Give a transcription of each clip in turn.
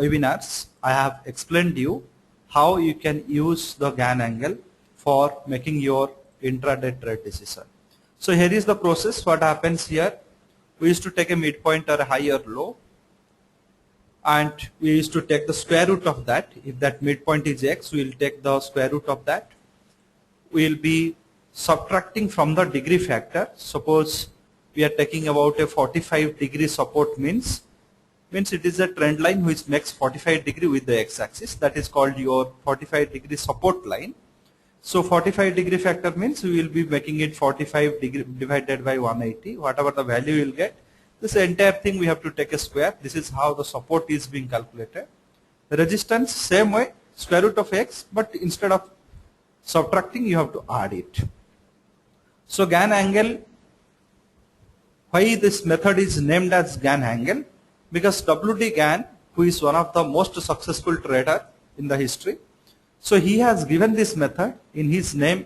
webinars, I have explained you how you can use the Gann angle for making your intraday trade decision. So here is the process. What happens here? We used to take a midpoint or a high or low, and we used to take the square root of that. If that midpoint is x, we will take the square root of that. We will be subtracting from the degree factor. Suppose we are taking about a 45 degree support means it is a trend line which makes 45 degree with the x-axis. That is called your 45 degree support line. So 45 degree factor means we will be making it 45 degree divided by 180. Whatever the value you will get, this entire thing we have to take a square. This is how the support is being calculated. The resistance, same way, square root of x, but instead of subtracting, you have to add it. So Gann angle, why this method is named as Gann angle? Because W.D. Gann, who is one of the most successful trader in the history, so he has given this method in his name.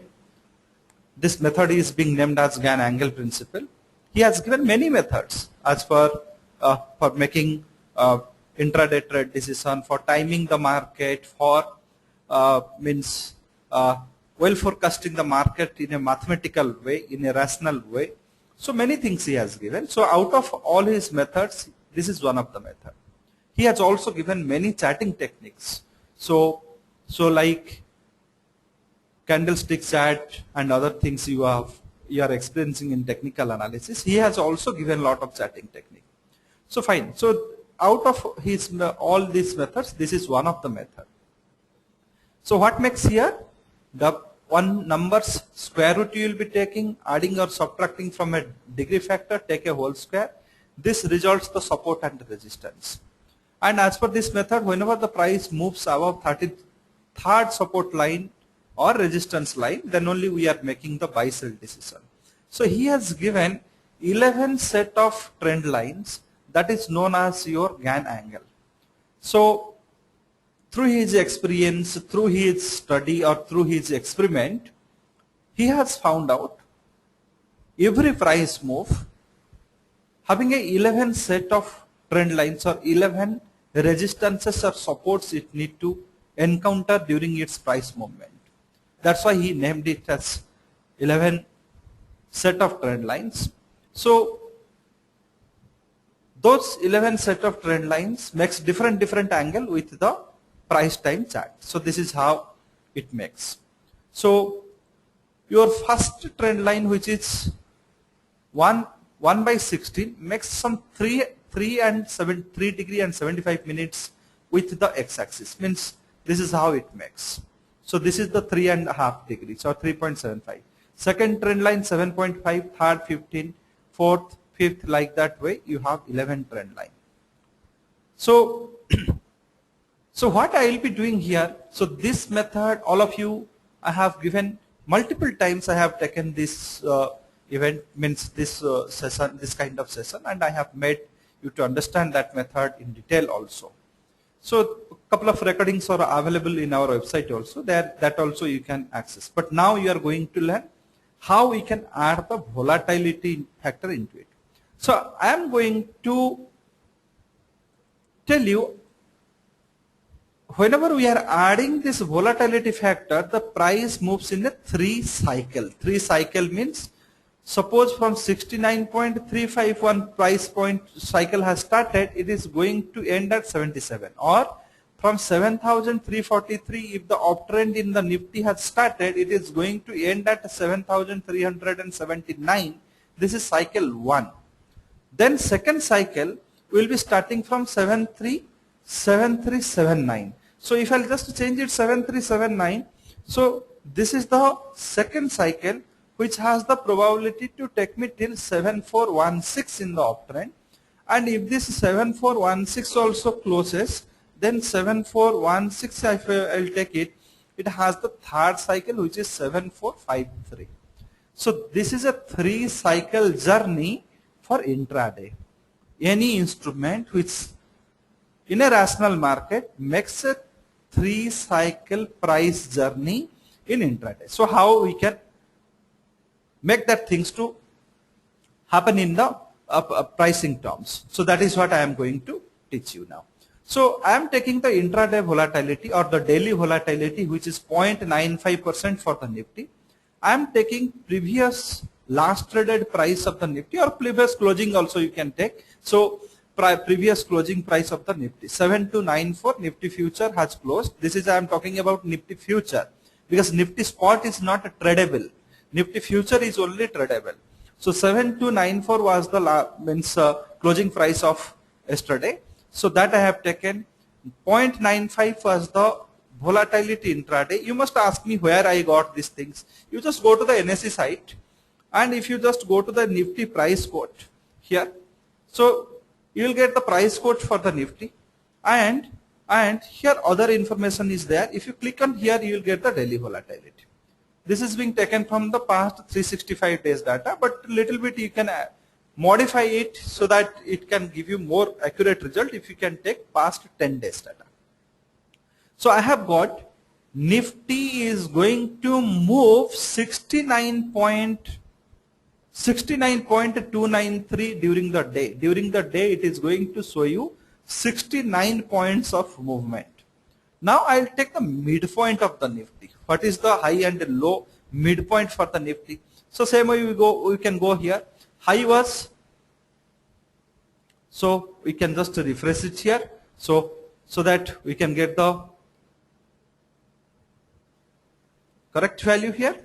This method is being named as Gann angle principle. He has given many methods as for making intraday trade decision, for timing the market, for well forecasting the market in a mathematical way, in a rational way. So many things he has given. So out of all his methods, this is one of the method. He has also given many charting techniques. So like candlestick chart and other things you are experiencing in technical analysis, he has also given a lot of charting technique. So fine. So out of his all these methods, this is one of the method. So what makes here? The one number's square root you will be taking, adding or subtracting from a degree factor, take a whole square. This results the support and the resistance. And as per this method, whenever the price moves above 33rd support line or resistance line, then only we are making the buy sell decision. So he has given 11 set of trend lines that is known as your Gann angle. So through his experience, through his study or through his experiment, he has found out every price move having a 11 set of trend lines or 11 resistances or supports it need to encounter during its price movement. That's why he named it as 11 set of trend lines. So those 11 set of trend lines makes different angle with the price time chart. So this is how it makes. So your first trend line, which is 1 by 16, makes some 3 degree and 75 minutes with the x-axis. Means this is how it makes. So this is the 3.5 degrees or 3.75. Second trend line 7.5, third 15, fourth, fifth, like that way you have 11 trend line. So so what I will be doing here, so this method, all of you, I have given multiple times. I have taken this event, means this session, this kind of session, and I have made you to understand that method in detail also. So a couple of recordings are available in our website also. That also you can access. But now you are going to learn how we can add the volatility factor into it. So I am going to tell you, whenever we are adding this volatility factor, the price moves in a 3 cycle. 3 cycle means, suppose from 69.351 price point cycle has started, it is going to end at 77. Or from 7,343, if the uptrend in the Nifty has started, it is going to end at 7,379. This is cycle 1. Then second cycle will be starting from 7379. So if I'll just change it 7379, so this is the second cycle which has the probability to take me till 7416 in the uptrend. And if this 7416 also closes, then 7416, if I will take it, it has the third cycle which is 7453. So this is a 3 cycle journey for intraday. Any instrument which in a rational market makes a 3 cycle price journey in intraday. So how we can make that things to happen in the pricing terms. So that is what I am going to teach you now. So I am taking the intraday volatility or the daily volatility, which is 0.95% for the Nifty. I am taking previous last traded price of the Nifty or previous closing also you can take. So previous closing price of the Nifty 7294 Nifty future has closed. This is I am talking about Nifty future because Nifty spot is not tradable. Nifty future is only tradable. So 7294 was the closing price of yesterday. So that I have taken. 0.95 was the volatility intraday. You must ask me where I got these things. You just go to the NSE site, and if you just go to the Nifty price quote here, so you will get the price quote for the Nifty, and here other information is there. If you click on here, you will get the daily volatility. This is being taken from the past 365 days data, but little bit you can modify it so that it can give you more accurate result if you can take past 10 days data. So I have got Nifty is going to move 69.293 during the day. During the day it is going to show you 69 points of movement. Now I'll take the midpoint of the Nifty. What is the high and low midpoint for the Nifty? So same way we can go here. High was, so we can just refresh it here, so that we can get the correct value here.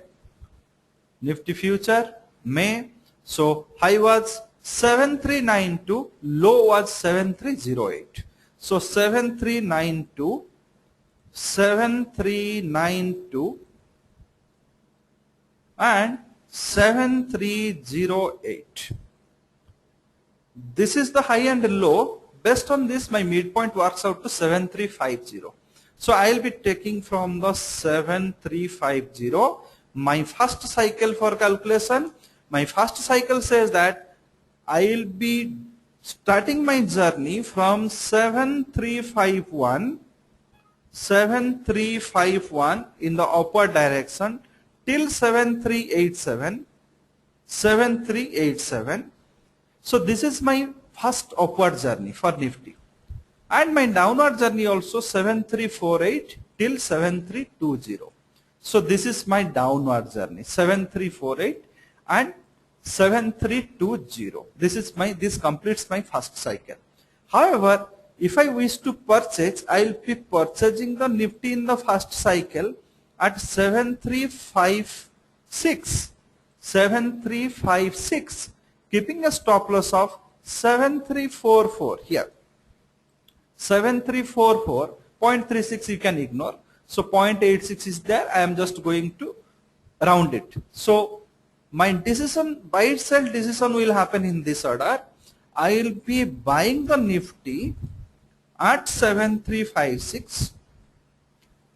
Nifty future May, so high was 7392, low was 7308. So 7392 and 7308. This is the high and low. Based on this, my midpoint works out to 7350. So I will be taking from the 7350 my first cycle for calculation. My first cycle says that I will be starting my journey from 7351 in the upward direction till 7387. So this is my first upward journey for Nifty, and my downward journey also 7348 till 7320. So this is my downward journey 7348 and 7320. This completes my first cycle. However, if I wish to purchase, I will be purchasing the Nifty in the first cycle at 7356, keeping a stop loss of 7344 here. 7344, 0.36 you can ignore. So 0.86 is there. I am just going to round it. So my decision, buy and sell decision will happen in this order. I will be buying the Nifty at 7356.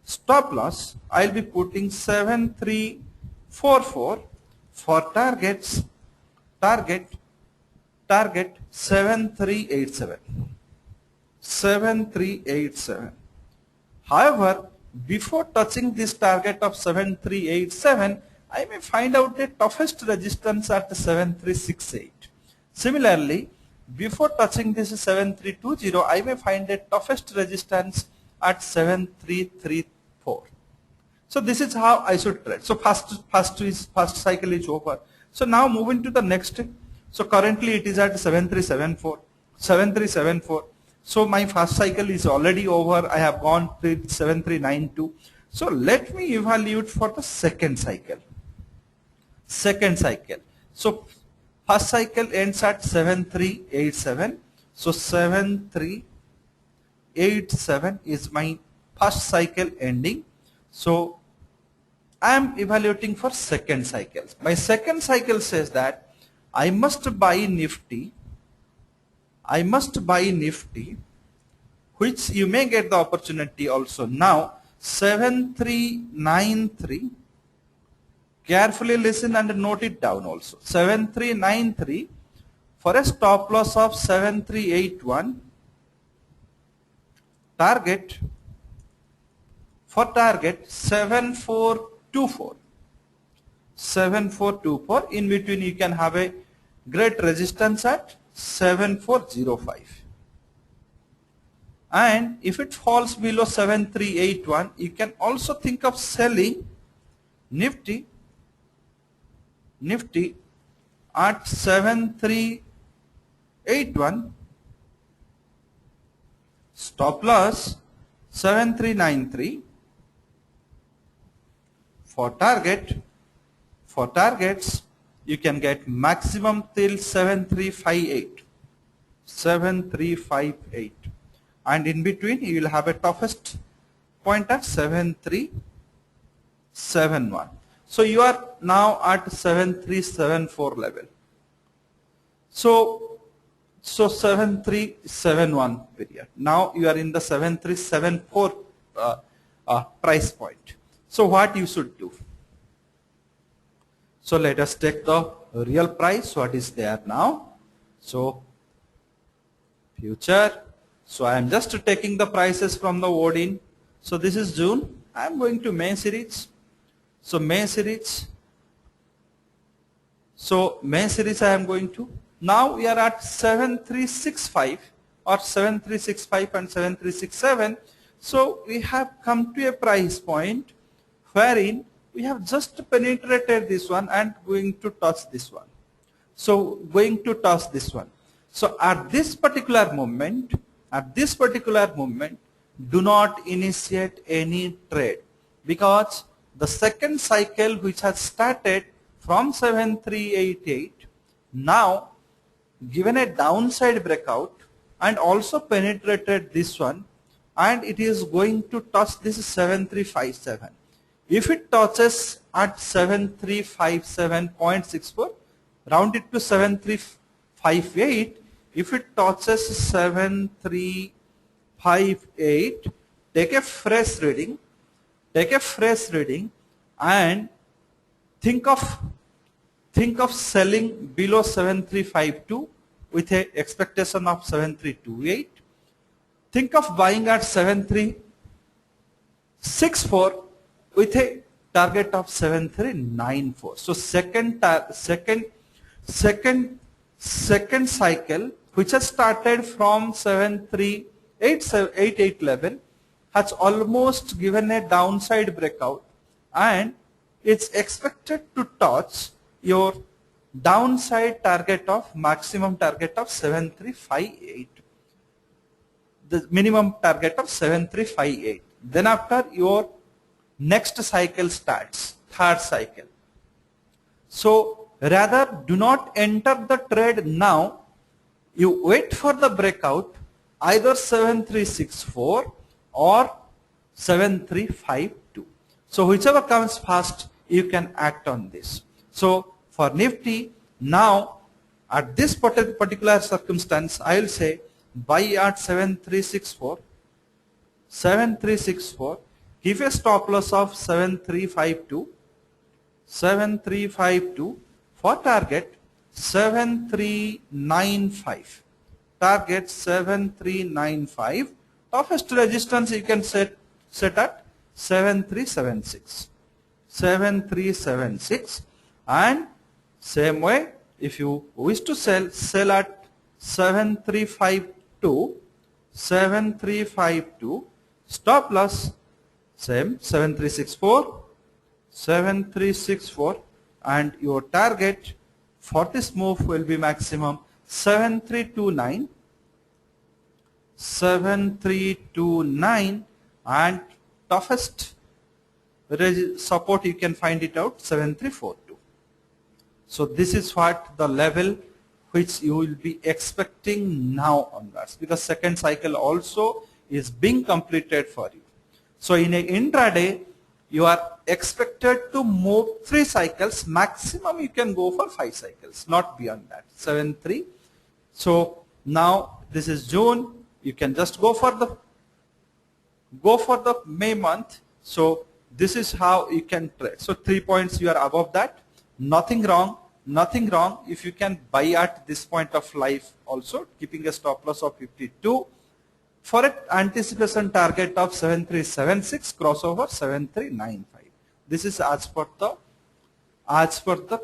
Stop loss, I will be putting 7344 for target 7387. However, before touching this target of 7387, I may find out the toughest resistance at 7368. Similarly, before touching this 7320, I may find the toughest resistance at 7334. So this is how I should trade. So first cycle is over. So now moving to the next. So currently it is at 7374. So my first cycle is already over. I have gone to 7392. So let me evaluate for the second cycle. So first cycle ends at 7387. So 7387 is my first cycle ending. So I am evaluating for second cycle. My second cycle says that I must buy Nifty, which you may get the opportunity also now, 7393. Carefully listen and note it down also. 7393 for a stop loss of 7381. Target 7424. In between you can have a great resistance at 7405. And if it falls below 7381, you can also think of selling Nifty at 7381, stop loss 7393. For targets, you can get maximum till 7358, and in between you will have a toughest point at 7371. So you are now at 7374 level. So 7371 period. Now you are in the 7374 price point. So what you should do? So let us take the real price, what is there now. So future. So I am just taking the prices from the wording. So this is June. I am going to May series. So May series. So May series I am going to. Now we are at 7365 or 7365 and 7367. So we have come to a price point wherein we have just penetrated this one and going to touch this one. So going to touch this one. So at this particular moment, do not initiate any trade, because the second cycle which has started from 7388 now given a downside breakout and also penetrated this one, and it is going to touch this 7357. If it touches at 7357.64, round it to 7358. If it touches 7358, take a fresh reading, and think of selling below 7352 with a expectation of 7328. Think of buying at 7364 with a target of 7394. So second cycle, which has started from 7388 level, has almost given a downside breakout, and it's expected to touch your downside target of maximum target of 7358, the minimum target of 7358. Then after your next cycle starts, third cycle. So rather do not enter the trade now. You wait for the breakout, either 7364 or 7352. So whichever comes fast, you can act on this. So for Nifty, now at this particular circumstance, I will say buy at 7364, give a stop loss of 7352, for target 7395. Target 7395. Toughest resistance you can set at 7376. And same way, if you wish to sell at 7352, stop loss same 7364, and your target for this move will be maximum 7329, and toughest support you can find it out 7342. So this is what the level which you will be expecting now onwards, because second cycle also is being completed for you. So in a intraday, you are expected to move 3 cycles, maximum you can go for 5 cycles, not beyond that. 7-3. So now this is June, you can just go for the May month. So this is how you can trade. So 3 points you are above that, nothing wrong if you can buy at this point of life also, keeping a stop loss of 52 for an anticipation target of 7376, crossover 7395. This is as per the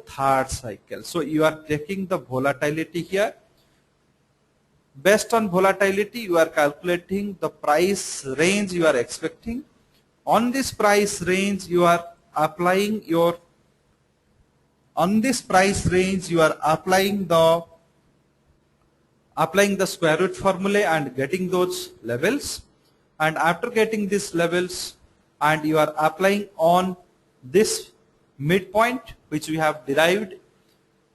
third cycle. So you are taking the volatility here. Based on volatility, you are calculating the price range you are expecting. On this price range, you are applying your applying the square root formula and getting those levels. And after getting these levels, and you are applying on this midpoint which we have derived,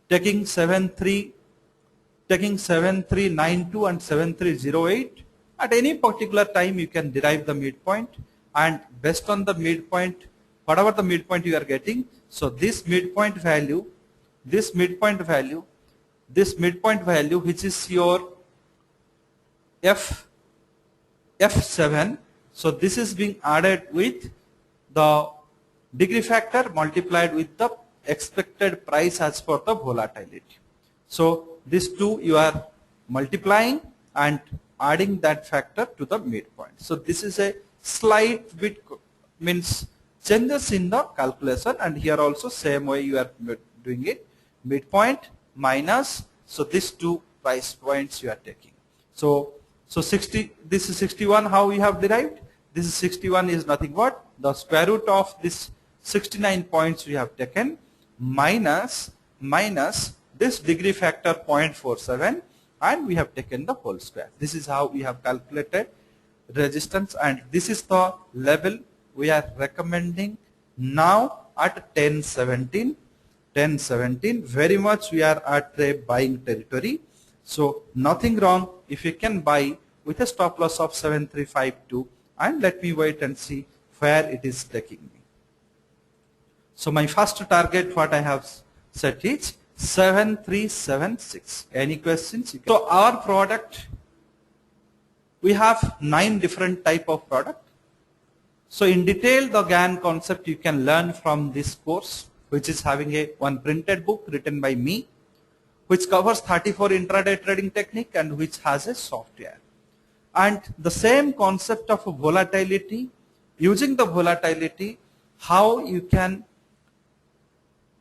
taking 7392 and 7308. At any particular time you can derive the midpoint, and based on the midpoint, whatever the midpoint you are getting, so this midpoint value which is your F7, so this is being added with the degree factor multiplied with the expected price as per the volatility. So these two you are multiplying and adding that factor to the midpoint. So this is a slight bit means changes in the calculation, and here also same way you are doing it, midpoint minus, so these two price points you are taking. So 60, this is 61 how we have derived. This is 61 is nothing but the square root of this 69 points we have taken minus this degree factor 0.47, and we have taken the whole square. This is how we have calculated resistance, and this is the level we are recommending now at 1017. Very much we are at a buying territory. So nothing wrong if you can buy with a stop loss of 7352, and let me wait and see where it is taking me. So my first target what I have set is 7376. Any questions? So our product, we have 9 different type of product. So in detail the Gann concept you can learn from this course, which is having one printed book written by me, which covers 34 intraday trading technique and which has a software. And the same concept of volatility, using the volatility, how you can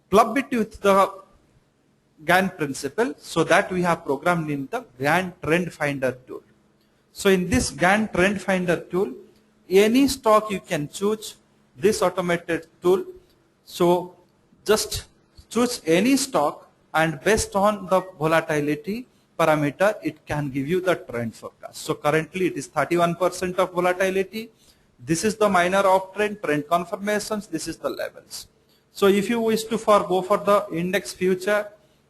club it with the Gann principle, so that we have programmed in the Gann trend finder tool. So in this Gann trend finder tool, any stock you can choose this automated tool. So just choose any stock, and based on the volatility parameter, it can give you the trend forecast. So currently it is 31% of volatility. This is the minor uptrend, trend confirmations, this is the levels. So if you wish to go for the index future,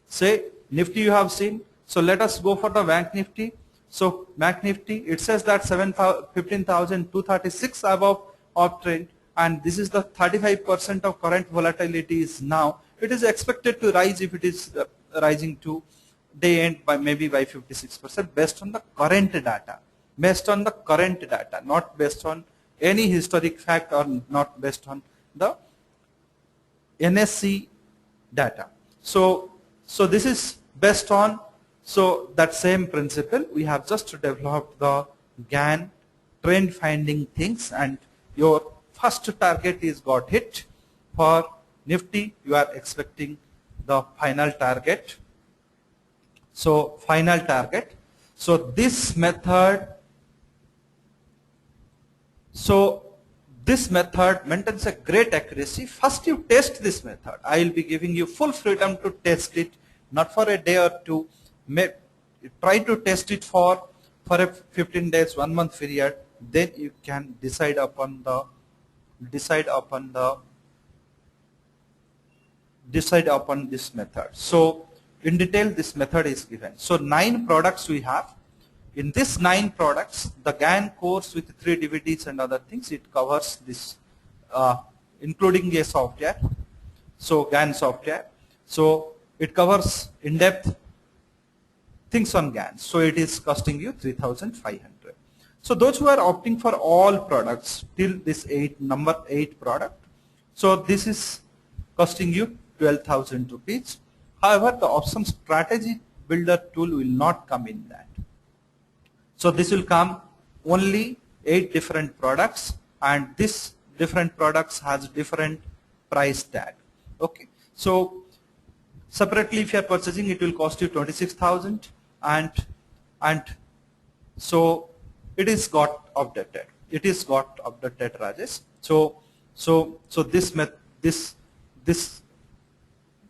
say Nifty you have seen, so let us go for the Bank Nifty. So Bank Nifty, it says that 15,236 above uptrend, and this is the 35% of current volatility is now. It is expected to rise if it is rising to day end by maybe by 56% based on the current data. Not based on any historic fact or not based on the NSE data. So this is based on, so that same principle we have just developed the Gann trend finding things, and your first target is got hit. For Nifty you are expecting the final target. So final target. So this method, maintains a great accuracy. First you test this method. I will be giving you full freedom to test it, not for a day or two. Try to test it for a 15 days, 1 month period. Then you can decide upon this method. So in detail this method is given. So 9 products we have. In this 9 products, the Gann course with 3 DVDs and other things, it covers this, including a software. So Gann software. So it covers in-depth things on Gann. So it is costing you 3,500. So those who are opting for all products till this number 8 product, so this is costing you 12,000 rupees. However, the option strategy builder tool will not come in that. So this will come only 8 different products, and this different products has different price tag. Okay. So separately if you are purchasing, it will cost you 26,000, and and so it is got updated. It is got updated, Rajesh. So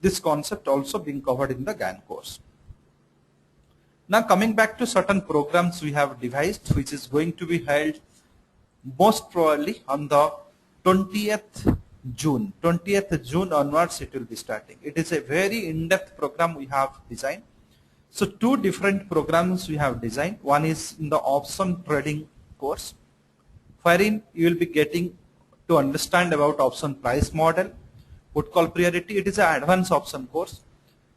this concept also being covered in the Gann course. Now coming back to certain programs we have devised, which is going to be held most probably on the 20th June. 20th June onwards it will be starting. It is a very in-depth program we have designed. So two different programs we have designed. One is in the option trading course, wherein you will be getting to understand about option price model, put call priority. It is an advanced option course.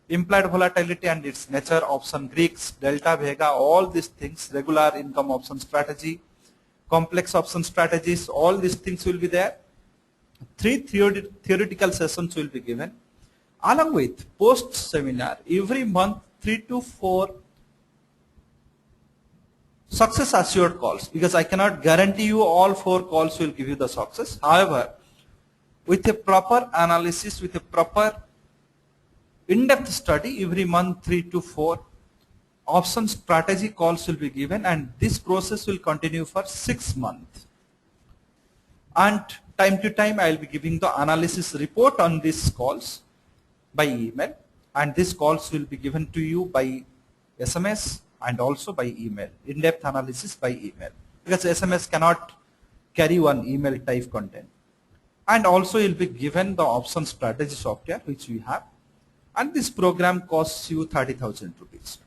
Implied volatility and its nature, option Greeks, delta, vega, all these things, regular income option strategy, complex option strategies, all these things will be there. 3 theoretical sessions will be given, along with post seminar every month 3 to 4 success assured calls, because I cannot guarantee you all 4 calls will give you the success. However, with a proper analysis, with a proper in-depth study, every month 3 to 4 option strategy calls will be given, and this process will continue for 6 months. And time to time I will be giving the analysis report on these calls by email, and these calls will be given to you by SMS and also by email, in-depth analysis by email, because SMS cannot carry one email type content. And also you will be given the option strategy software which we have, and this program costs you 30,000 rupees.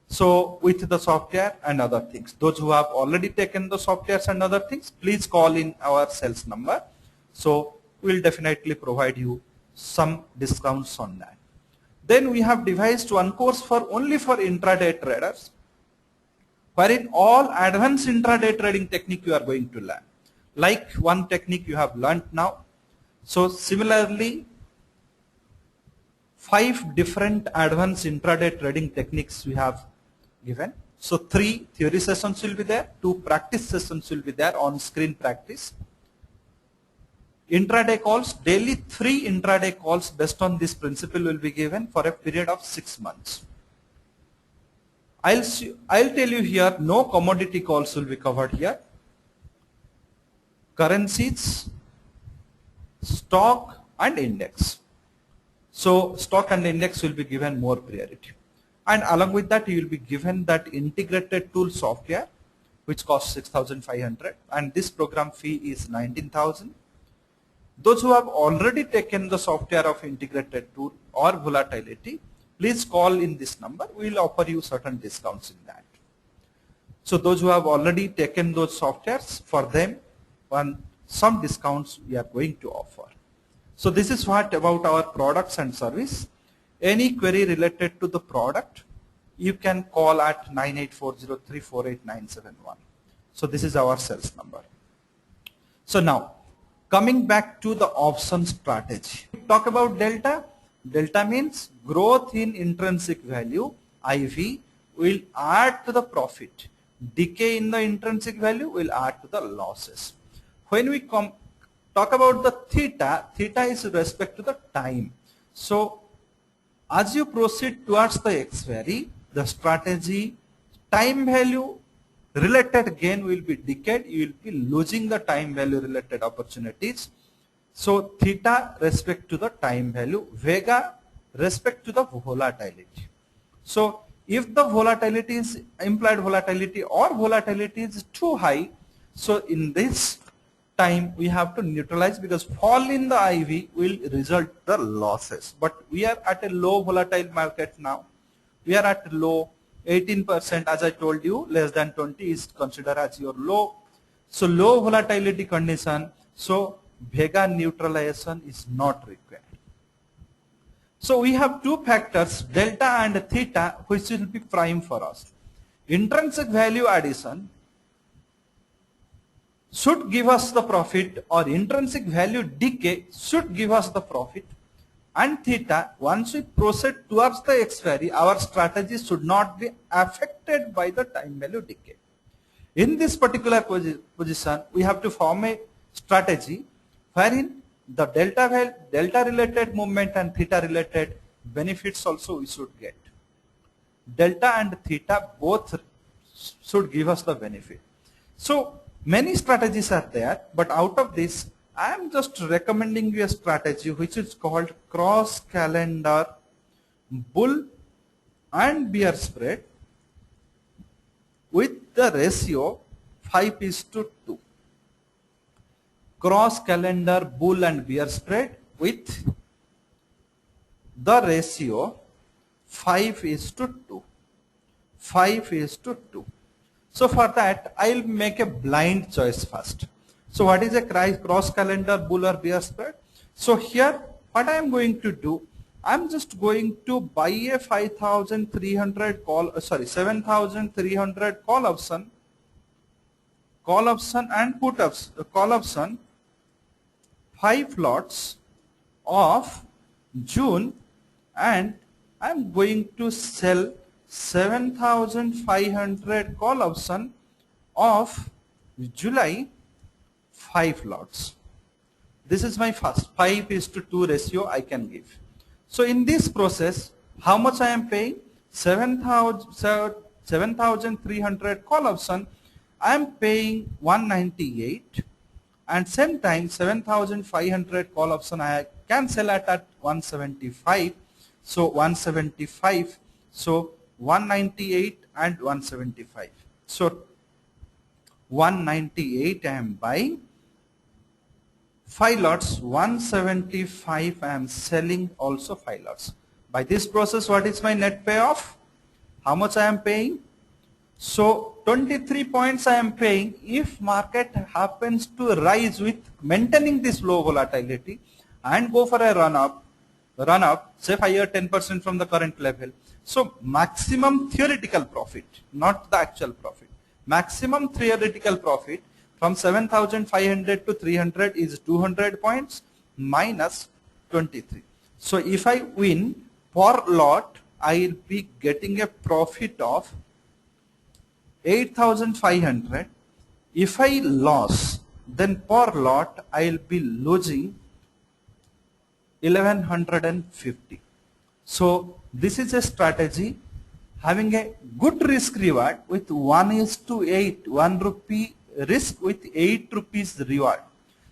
So with the software and other things, those who have already taken the softwares and other things, please call in our sales number. So we'll definitely provide you some discounts on that. Then we have devised one course for only for intraday traders, wherein all advanced intraday trading technique you are going to learn. Like one technique you have learned now. So similarly, 5 different advanced intraday trading techniques we have given. So 3 theory sessions will be there, 2 practice sessions will be there, on screen practice. Intraday calls, daily 3 intraday calls based on this principle will be given for a period of 6 months. I'll tell you here, no commodity calls will be covered here. Currencies, stock and index. So stock and index will be given more priority. And along with that, you will be given that integrated tool software, which costs 6,500, and this program fee is 19,000. Those who have already taken the software of integrated tool or volatility, please call in this number. We will offer you certain discounts in that. So those who have already taken those softwares, for them, some discounts we are going to offer. So this is what about our products and service. Any query related to the product, you can call at 9840348971. So this is our sales number. So now, coming back to the option strategy. Talk about delta. Delta means growth in intrinsic value, IV, will add to the profit. Decay in the intrinsic value will add to the losses. When we talk about the theta, theta is with respect to the time. So as you proceed towards the expiry, the strategy time value related gain will be decayed. You will be losing the time value related opportunities. So theta respect to the time value, vega respect to the volatility. So if the volatility is implied volatility or volatility is too high, so in this time we have to neutralize, because fall in the IV will result the losses. But we are at a low volatile market now. We are at low 18%, as I told you, less than 20 is considered as your low. So low volatility condition, so vega neutralization is not required. So we have 2 factors, delta and theta, which will be prime for us. Intrinsic value addition should give us the profit, or intrinsic value decay should give us the profit. And theta, once we proceed towards the expiry, our strategy should not be affected by the time value decay. In this particular position, we have to form a strategy wherein the delta related movement and theta related benefits also we should get. Delta and theta both should give us the benefit. So many strategies are there, but out of this, I am just recommending you a strategy which is called cross calendar bull and bear spread with the ratio 5:2. Cross calendar bull and bear spread with the ratio 5:2. 5:2. So for that, I'll make a blind choice first. So what is a cross calendar bull or bear spread? So here, what I am going to do, I'm just going to buy a 7,300 call option and put call option 5 lots of June, and I'm going to sell 7,500 call option of July 5 lots. This is my first 5:2 ratio I can give. So in this process, how much I am paying? 7,300 call option, I am paying 198, and same time 7,500 call option I can sell at 175. So 175. So 198 and 175. So 198 I am buying. 5 lots, 175 I am selling also 5 lots. By this process, what is my net payoff? How much I am paying? So 23 points I am paying if market happens to rise with maintaining this low volatility and go for a run up, say higher 10% from the current level. So maximum theoretical profit, not the actual profit. Maximum theoretical profit from 7,500 to 300 is 200 points minus 23. So if I win per lot, I will be getting a profit of 8,500. If I lose, then per lot I will be losing 1,150. So this is a strategy having a good risk reward with 1:8, 1 rupee risk with 8 rupees reward.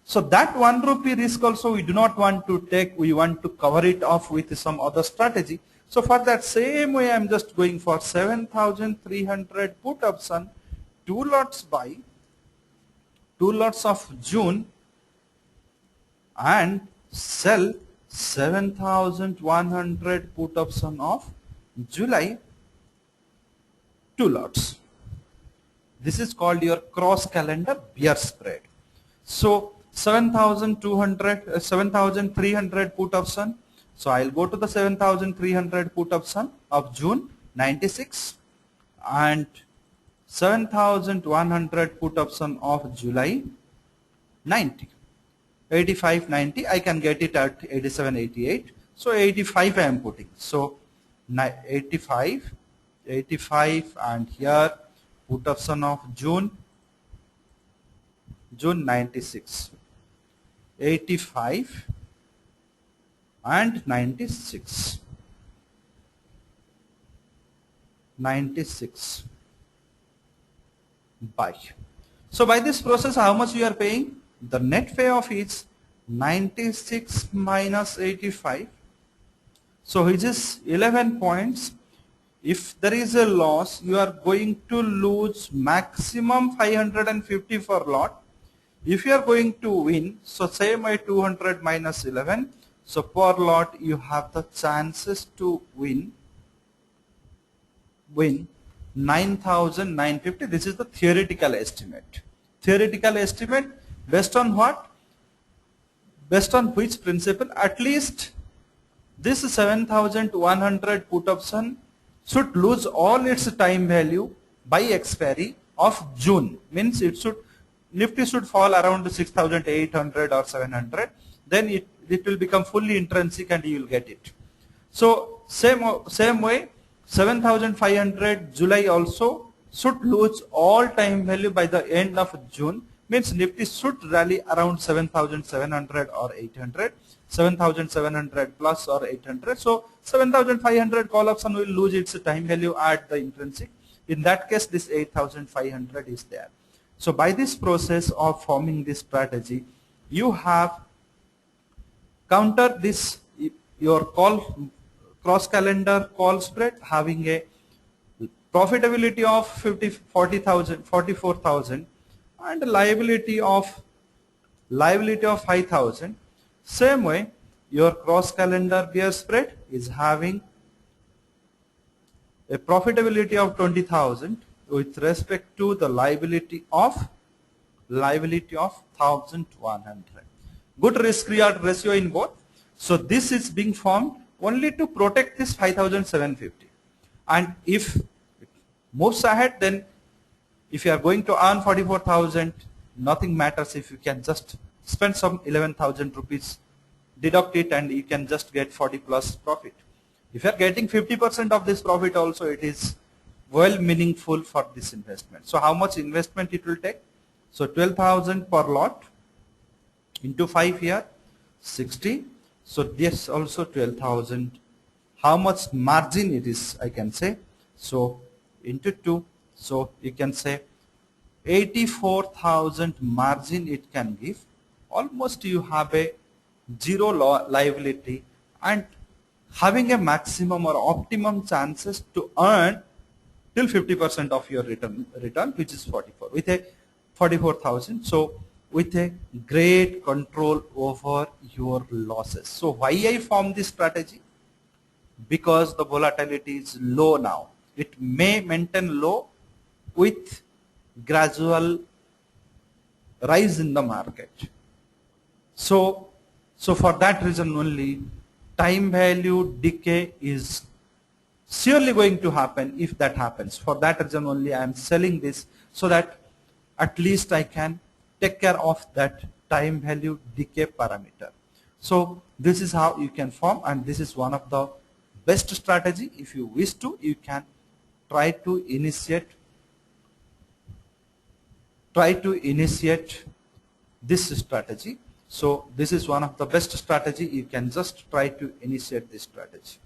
So that 1 rupee risk also we do not want to take, we want to cover it off with some other strategy. So for that same way, I am just going for 7,300 put option, 2 lots buy, 2 lots of June, and sell 7,100 put option of July, 2 lots. This is called your cross calendar bear spread. So 7,300 put option. So I'll go to the 7,300 put option of June 96 and 7,100 put option of July 90. 85, 90, I can get it at 87, 88. So 85 I am putting. So 85, and here put option of June 96, 85 and 96, 96 buy. So by this process, how much you are paying? The net payoff is 96 minus 85. So which is 11 points. If there is a loss, you are going to lose maximum 550 for lot. If you are going to win, so say my 200 minus 11. So per lot you have the chances to win 9,950. This is the theoretical estimate. Theoretical estimate based on what? Based on which principle? At least this 7,100 put option should lose all its time value by expiry of June. Means it should, Nifty should fall around 6,800 or 700. Then it will become fully intrinsic and you will get it. So same way 7,500 July also should lose all time value by the end of June. Means Nifty should rally around 7,700 or 800, 7,700 plus or 800. So 7,500 call option will lose its time value at the intrinsic. In that case, this 8,500 is there. So by this process of forming this strategy, you have counter this your call cross calendar call spread having a profitability of 40,000, 44,000 and liability of 5,000. Same way, your cross calendar bear spread is having a profitability of 20,000 with respect to the liability of 1,100. Good risk reward ratio in both. So this is being formed only to protect this 5,750. And if it moves ahead, then if you are going to earn 44,000, nothing matters if you can just spend some 11,000 rupees, deduct it, and you can just get 40 plus profit. If you are getting 50% of this profit also, it is well meaningful for this investment. So how much investment it will take? So 12,000 per lot into 5 here, 60. So this also 12,000. How much margin it is, I can say. So into 2. So you can say 84,000 margin it can give. Almost you have a zero liability and having a maximum or optimum chances to earn till 50% of your return, which is 44 with a 44,000. So with a great control over your losses. So why I formed this strategy? Because the volatility is low now. It may maintain low with gradual rise in the market. So for that reason only, time value decay is surely going to happen if that happens. For that reason only I am selling this, so that at least I can take care of that time value decay parameter. So this is how you can form, and this is one of the best strategy. If you wish to, you can try to initiate this strategy. So this is one of the best strategy. You can just try to initiate this strategy.